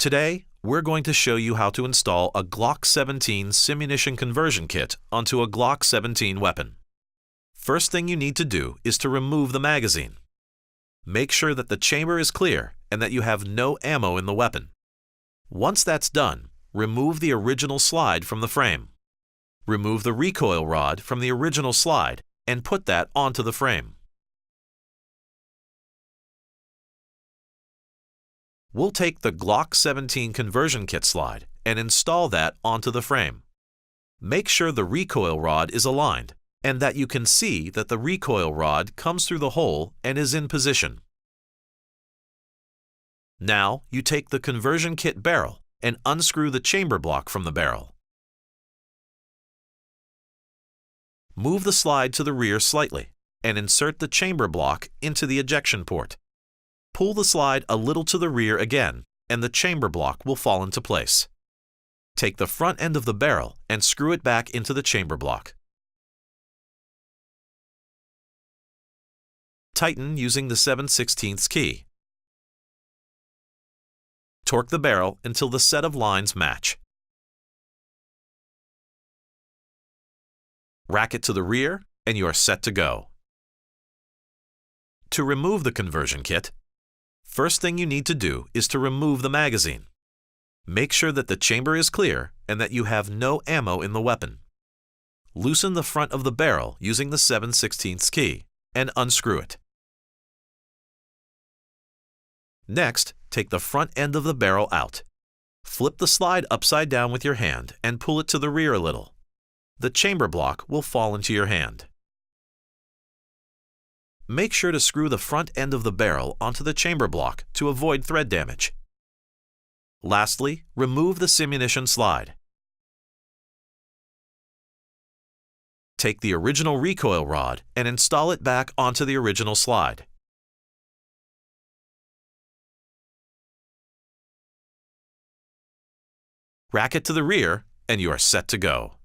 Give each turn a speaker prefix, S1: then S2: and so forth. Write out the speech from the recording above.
S1: Today, we're going to show you how to install a Glock 17 Simunition conversion kit onto a Glock 17 weapon. First thing you need to do is to remove the magazine. Make sure that the chamber is clear and that you have no ammo in the weapon. Once that's done, remove the original slide from the frame. Remove the recoil rod from the original slide and put that onto the frame. We'll take the Glock 17 conversion kit slide and install that onto the frame. Make sure the recoil rod is aligned and that you can see that the recoil rod comes through the hole and is in position. Now you take the conversion kit barrel and unscrew the chamber block from the barrel. Move the slide to the rear slightly and insert the chamber block into the ejection port. Pull the slide a little to the rear again, and the chamber block will fall into place. Take the front end of the barrel and screw it back into the chamber block. Tighten using the 7/16 key. Torque the barrel until the set of lines match. Rack it to the rear, and you are set to go. To remove the conversion kit, first thing you need to do is to remove the magazine. Make sure that the chamber is clear and that you have no ammo in the weapon. Loosen the front of the barrel using the 7/16 key and unscrew it. Next, take the front end of the barrel out. Flip the slide upside down with your hand and pull it to the rear a little. The chamber block will fall into your hand. Make sure to screw the front end of the barrel onto the chamber block to avoid thread damage. Lastly, remove the Simunition slide. Take the original recoil rod and install it back onto the original slide. Rack it to the rear, and you are set to go.